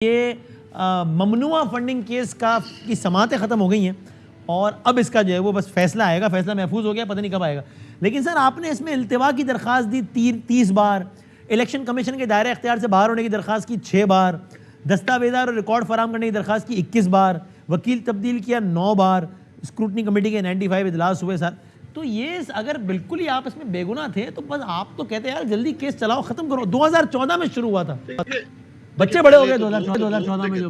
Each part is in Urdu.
یہ ممنوعہ فنڈنگ کیس کی سماعتیں ختم ہو گئی ہیں اور اب اس کا جو ہے وہ بس فیصلہ آئے گا. فیصلہ محفوظ ہو گیا, پتہ نہیں کب آئے گا. لیکن سر آپ نے اس میں التوا کی درخواست دی 30 بار, الیکشن کمیشن کے دائرہ اختیار سے باہر ہونے کی درخواست کی 6 بار, دستاویزات اور ریکارڈ فراہم کرنے کی درخواست کی 21 بار, وکیل تبدیل کیا 9 بار, اسکروٹنی کمیٹی کے 95 اجلاس ہوئے سر. تو یہ اگر بالکل ہی آپ اس میں بے گناہ تھے تو بس آپ تو کہتے ہیں یار جلدی کیس چلاؤ, ختم کرو. 2014 میں شروع ہوا تھا, بچے بڑے ہو گئے 2014 میں. جو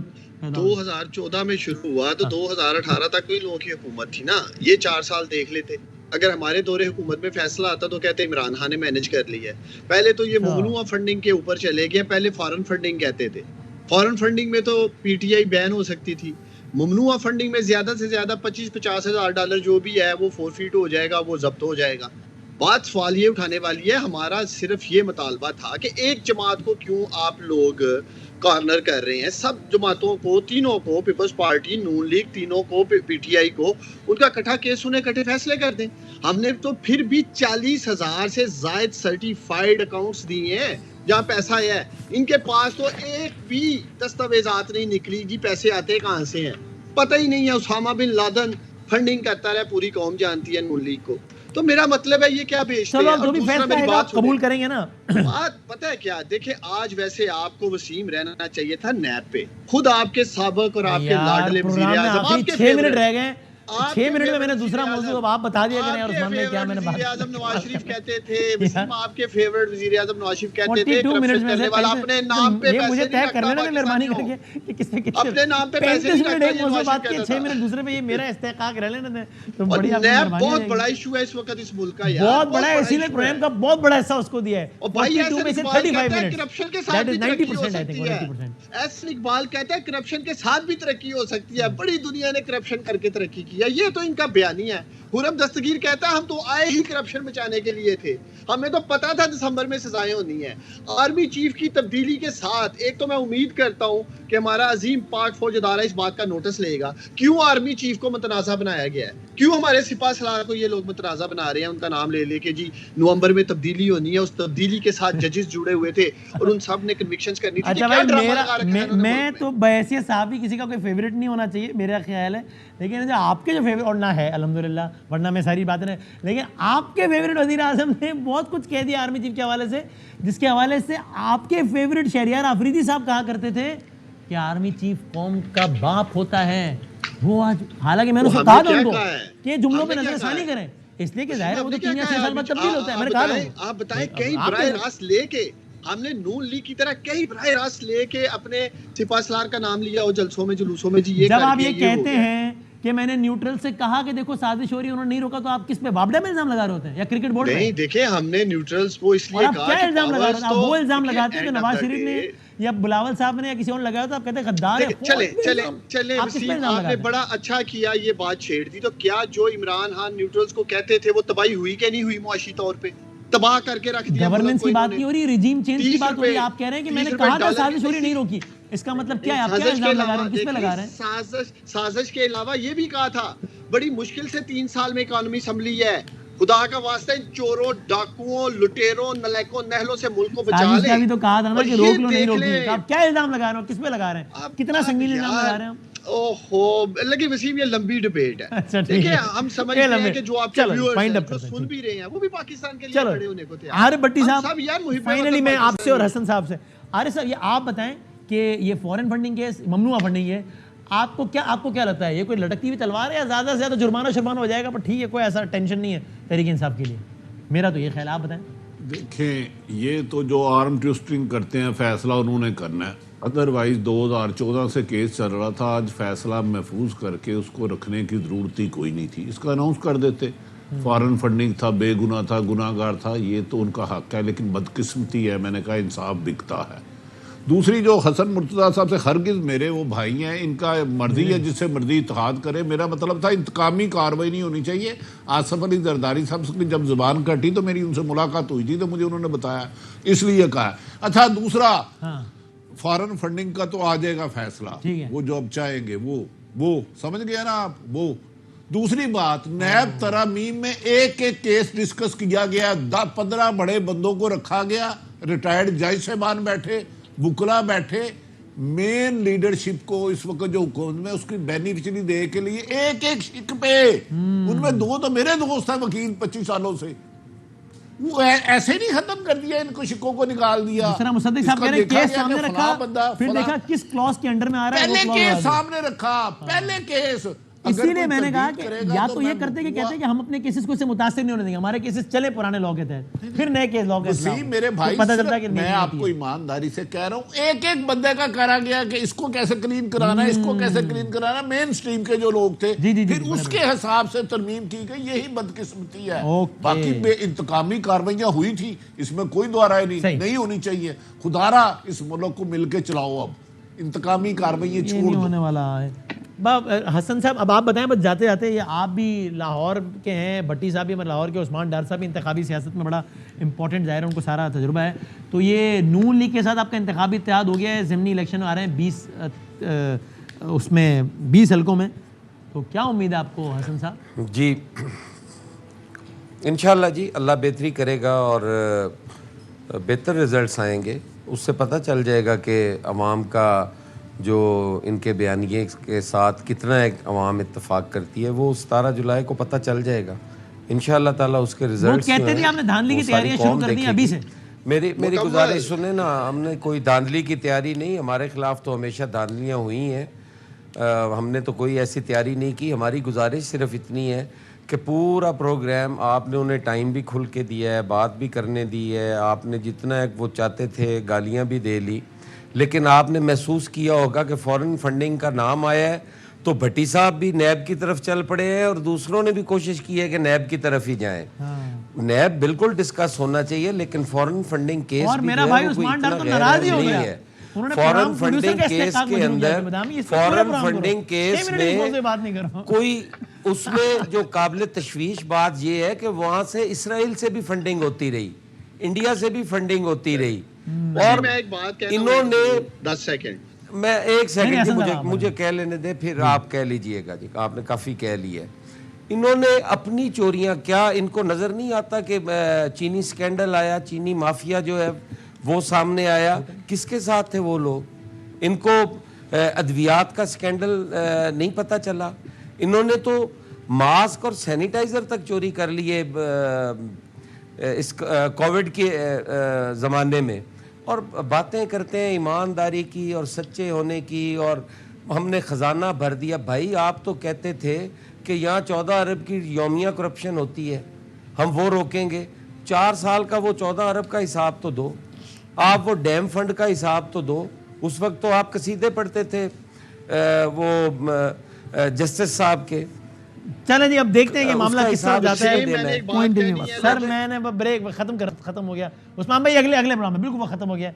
2014 میں شروع ہوا تو 2018 تک کوئی لوگوں کی حکومت تھی نا. یہ 4 سال دیکھ لیتے. اگر ہمارے دور حکومت میں فیصلہ آتا تو کہتے عمران خان نے مینج کر لیا ہے. پہلے تو یہ ممنوعہ فنڈنگ کے اوپر چلے گئے. پہلے فارن فنڈنگ کہتے تھے. فارن فنڈنگ میں تو پی ٹی آئی بین ہو سکتی تھی. ممنوعہ فنڈنگ میں زیادہ سے زیادہ $25-50 ہزار جو بھی ہے وہ فورفیٹ ہو جائے گا, وہ ضبط ہو جائے گا. بات سوال یہ اٹھانے والی ہے, ہمارا صرف یہ مطالبہ تھا کہ ایک جماعت کو کیوں آپ لوگ کارنر کر رہے ہیں. سب جماعتوں کو, تینوں کو, پیپلز پارٹی, نون لیگ, تینوں کو, پی ٹی آئی کو, ان کا اکٹھا کیس انہیں اکٹھے فیصلے کر دیں. ہم نے تو پھر بھی 40,000 سے زائد سرٹیفائیڈ اکاؤنٹس دیے ہیں جہاں پیسہ آیا ہے. ان کے پاس تو ایک بھی دستاویزات نہیں نکلی جی پیسے آتے کہاں سے ہیں, پتہ ہی نہیں ہے. اسامہ بن لادن فنڈنگ کرتا رہا, پوری قوم جانتی ہے نون لیگ کو. تو میرا مطلب ہے یہ کیا بیچتے ہیں. جو بھی فیصلہ ہے آپ قبول کریں گے نا. بات پتہ ہے کیا, دیکھیں آج ویسے آپ کو وسیم رہنا چاہیے تھا نیب پہ. خود آپ کے سابق اور آپ کے لاڈلے وزیر اعظم, آپ کے 6 منٹ رہ گئے, 6 منٹ میں میں نے دوسرا موضوع اب آپ بتا دیا کریں. اور عثمان بھائی کیا میں نے وزیر اعظم نواز شریف کہتے تھے, وسیم آپ کے فیورٹ وزیر اعظم نواز شریف کہتے تھے 42 منٹ میں سے اپنے نام پہ یہ مجھے پیسے طے کر لینا مہربانی کر کے کہ کس نے کتنے اپنے نام پہ پیسے 35 منٹ ایک موضوع بات کیا, 6 منٹ دوسرے پہ, یہ میرا استحقاق رہ لینا. تو بڑی بہت بڑا ایشو ہے اس وقت اس ملک کا یار, بہت بڑا ہے, اسی لیے پروگرام کا بہت بڑا حصہ اس کو دیا ہے. اور بھائی ایسے 35 منٹ کرپشن کے ساتھ بھی ترقی ہو سکتی ہے. ایسے اقبال کہتا ہے کرپشن کے ساتھ بھی ترقی ہو سکتی ہے. بڑی دنیا نے کرپشن کر کے ترقی کی ہے, یہ تو ان کا بیانی ہے. خرم دستگیر کہتا ہے ہم تو آئے ہی کرپشن بچانے کے لیے تھے, ہمیں تو پتا تھا دسمبر میں سزائیں ہونی ہیں. آرمی چیف کی تبدیلی کے ساتھ ایک تو میں امید کرتا ہوں کہ ہمارا عظیم پاک فوج ادارہ اس بات کا نوٹس لے گا کیوں آرمی چیف کو متنازع بنایا گیا ہے, کیوں ہمارے سپاہ سالار کو یہ لوگ متنازع بنا رہے ہیں. ان کا نام لے لے کے جی نومبر میں تبدیلی ہونی ہے, اس تبدیلی کے ساتھ ججز جڑے ہوئے تھے اور ان سب نے کنوکشنز کرنی تھی. اچھا بھائی میں تو بحیثیت صحافی کسی کا کوئی فیوریٹ نہیں ہونا چاہیے میرا خیال ہے, لیکن آپ کے جو فیوریٹ, اور نہ ہے الحمدللہ, ورنہ میں ساری باتیں, لیکن آپ کے فیوریٹ وزیر اعظم نے بہت کچھ کہہ دیا آرمی چیف کے حوالے سے, جس کے حوالے سے آپ کے فیوریٹ شہریار آفریدی صاحب کہا کرتے تھے کہ آرمی چیف قوم کا باپ ہوتا ہے. وہ آج حالانکہ میں نے اسے کہا تھا ان کو کہ جملوں پہ نظر ثانی کریں, اس لیے کہ ظاہر ہے وہ تو 3 یا 6 سال بعد تبدیل ہوتا ہے. میں نے کہا تھا آپ بتائیں کئی براہ راست لے کے ہم نے نون لیگ کی طرح کئی براہ راست لے کے اپنے سپاہ سالار کا نام لیا ہو جلسوں میں جلوسوں میں. جی جب آپ یہ کہتے ہیں کہ میں نے نیوٹرل سے کہا کہ دیکھو سازش ہو رہی ہے, انہوں نے نہیں روکا, تو آپ کس پہ وابڈا میں الزام لگا رہے ہوتے ہیں یا کرکٹ بورڈ پہ؟ نہیں دیکھیں ہم نے نیوٹرلز کو اس لیے کہا کیا الزام لگا رہے ہیں. آپ وہ الزام لگاتے ہیں جو نواز شریف نے یا بلاول صاحب نے یا کسی اور لگایا تو آپ کہتے ہیں غدار ہے. چلیں وسیم آپ نے بڑا اچھا کیا یہ بات چھیڑ دی. تو کیا جو عمران خان نیوٹرلز کو کہتے تھے وہ تباہی ہوئی کہ نہیں ہوئی؟ معاشی طور پہ تباہ کر کے رکھ دیا. گورننس کی بات نہیں ہو رہی, رجیم چینج کی بات ہو رہی ہے. آپ کہہ رہے ہیں کہ میں نے کہا تھا سازش ہو رہی نہیں روکی, اس کا مطلب کیا ہے؟ آپ کیا الزام لگا رہے ہیں, کس پہ لگا رہے ہیں؟ سازش کے علاوہ یہ بھی کہا تھا بڑی مشکل سے 3 سال میں اکانومی سنبھلی ہے, خدا کا واسطہ ان چوروں, ڈاکوؤں, لٹیروں, نلیکوں, نہلوں سے ملک کو بچا لیں. ابھی تو کہا تھا نا کہ روک لو, نہیں روکی. آپ کیا الزام لگا رہے ہیں, کس پہ لگا رہے ہیں, کتنا سنگین الزام لگا رہے ہیں؟ اوہو لگی وسیم یہ لمبی ڈیبیٹ ہے. دیکھیں ہم سمجھتے ہیں کہ جو آپ کے ویورز ہیں جو سن بھی رہے ہیں وہ بھی پاکستان کے لیے کھڑے ہونے کو تیار ہیں. عارف بھٹی صاحب, فائنلی میں آپ سے اور حسن صاحب سے, عارف صاحب یہ آپ بتائیں کہ یہ فورن فنڈنگ کیس ممنوعہ فنڈنگ ہے, آپ کو کیا لگتا ہے, یہ کوئی لٹکتی ہوئی تلوار ہے یا زیادہ سے زیادہ جرمانہ ہو جائے گا, پر ٹھیک ہے کوئی ایسا ٹینشن نہیں ہے تحریک انصاف کے لیے؟ میرا تو یہ خیال, آپ بتائیں. دیکھیں یہ تو جو آرم ٹوئسٹنگ کرتے ہیں فیصلہ انہوں نے کرنا ہے. ادروائز 2014 سے کیس چل رہا تھا, آج فیصلہ محفوظ کر کے اس کو رکھنے کی ضرورت ہی کوئی نہیں تھی. اس کا اناؤنس کر دیتے. فارن فنڈنگ تھا, بے گناہ تھا, گناہ گار تھا, یہ تو ان کا حق ہے, لیکن بدقسمتی ہے, میں نے کہا انصاف بکتا ہے. دوسری جو حسن مرتضیٰ صاحب سے, ہرگز میرے وہ بھائی ہیں, ان کا مرضی ہے جس سے مرضی اتحاد کرے. میرا مطلب تھا انتقامی کارروائی نہیں ہونی چاہیے. آصف علی زرداری صاحب سے جب زبان کٹی تو میری ان سے ملاقات ہوئی تھی تو مجھے انہوں نے بتایا, اس لیے کہا. اچھا دوسرا فارن فنڈنگ کا تو آ جائے گا فیصلہ, وہ جو اب چاہیں گے وہ سمجھ گیا نا آپ. وہ دوسری بات, نیب ترامیم میں ایک ایک کیس ڈسکس کیا گیا, 10-15 بڑے بندوں کو رکھا گیا, ریٹائرڈ جج صاحبان بیٹھے, وکلا بیٹھے, مین لیڈرشپ کو اس وقت جو حکومت میں اس کی بینیفیشری دے کے لیے ایک ایک شک پہ، ان میں 2 تو میرے دوست ہیں وکیل 25 سالوں سے، وہ ایسے نہیں ختم کر دیا، ان کو شکوں کو نکال دیا. جس طرح مصدق صاحب کہہ رہے ہیں کیس سامنے رکھا، پھر دیکھا کس کلاس کے انڈر میں آ رہا ہے، پہلے کیس سامنے رکھا، پہلے کیس. اسی لیے میں نے کہا کہ یا تو یہ کرتے کہ کہتے ہیں کہ ہم اپنے کیسز کو اس سے متاثر نہیں ہونے دیں گے، ہمارے کیسز چلے پرانے لاء کے تحت، پھر نئے کیس لاء کے وسیم میرے بھائی، میں آپ کو ایمانداری سے کہہ رہا ہوں، ایک ایک بندے کا کرا گیا کہ اس کو کیسے کلین کرانا ہے، اس کو کیسے کلین کرانا. مین سٹریم کے جو لوگ تھے پھر اس کے حساب سے ترمیم کی گئی. یہی بدقسمتی ہے. باقی بے انتقامی کاروائیاں ہوئی تھی، اس میں کوئی دو رائے نہیں ہونی چاہیے. خدارا اس ملک کو مل کے چلاؤ، اب انتقامی کاروائیاں چھوڑ دو. ہونے والا ہے. حسن صاحب اب آپ بتائیں، بس جاتے جاتے، یہ آپ بھی لاہور کے ہیں، بھٹی صاحب بھی ہمارے لاہور کے، عثمان ڈار صاحب بھی انتخابی سیاست میں بڑا امپورٹنٹ ظاہر ہے، ان کو سارا تجربہ ہے. تو یہ نون لیگ کے ساتھ آپ کا انتخابی اتحاد ہو گیا ہے، ضمنی الیکشن آ رہے ہیں 20 حلقوں میں، تو کیا امید ہے آپ کو حسن صاحب؟ جی انشاءاللہ جی اللہ بہتری کرے گا اور بہتر رزلٹس آئیں گے. اس سے پتہ چل جائے گا کہ عوام کا جو ان کے بیانیے کے ساتھ کتنا ایک عوام اتفاق کرتی ہے، وہ 17 جولائی کو پتہ چل جائے گا انشاءاللہ تعالیٰ. اس کے رزلٹس کہتے تھے آپ نے دھاندلی کی تیاریاں شروع کر دی ابھی سے. میری گزارش سنیں نا، ہم نے کوئی دھاندلی کی تیاری نہیں، ہمارے خلاف تو ہمیشہ دھاندلیاں ہوئی ہیں، ہم نے تو کوئی ایسی تیاری نہیں کی. ہماری گزارش صرف اتنی ہے کہ پورا پروگرام آپ نے انہیں ٹائم بھی کھل کے دیا ہے، بات بھی کرنے دی ہے، آپ نے جتنا وہ چاہتے تھے گالیاں بھی دے لی، لیکن آپ نے محسوس کیا ہوگا کہ فورن فنڈنگ کا نام آیا ہے تو بھٹی صاحب بھی نیب کی طرف چل پڑے ہیں اور دوسروں نے بھی کوشش کی ہے کہ نیب کی طرف ہی جائیں. نیب بالکل ڈسکس ہونا چاہیے، لیکن فورن فنڈنگ کیس بھی جو ہے وہ کوئی اتنا غیر نہیں ہے. فورن فنڈنگ کیس کے اندر، فورن فنڈنگ کیس میں کوئی، اس میں جو قابل تشویش بات یہ ہے کہ وہاں سے اسرائیل سے بھی فنڈنگ ہوتی رہی، انڈیا سے بھی فنڈنگ ہوتی رہی، اور انہوں نے 10 سیکنڈ میں 1 سیکنڈ مجھے کہہ لینے دے، پھر آپ کہہ لیجئے گا. جی آپ نے کافی کہہ لی ہے. انہوں نے اپنی چوریاں، کیا ان کو نظر نہیں آتا کہ چینی سکینڈل آیا، چینی مافیا جو ہے وہ سامنے آیا، کس کے ساتھ تھے وہ لوگ؟ ان کو ادویات کا سکینڈل نہیں پتہ چلا؟ انہوں نے تو ماسک اور سینیٹائزر تک چوری کر لیے اس کووڈ کے زمانے میں، اور باتیں کرتے ہیں ایمانداری کی اور سچے ہونے کی، اور ہم نے خزانہ بھر دیا. بھائی آپ تو کہتے تھے کہ یہاں 14 ارب کی یومیہ کرپشن ہوتی ہے، ہم وہ روکیں گے. 4 سال کا وہ 14 ارب کا حساب تو دو، آپ وہ ڈیم فنڈ کا حساب تو دو. اس وقت تو آپ قصیدے پڑھتے تھے وہ جسٹس صاحب کے. چلیں جی اب دیکھتے ہیں کہ معاملہ کس طرح جاتا ہے. سر میں نے بریک ختم ہو گیا. عثمان بھائی اگلے پروگرام میں بالکل ختم ہو گیا.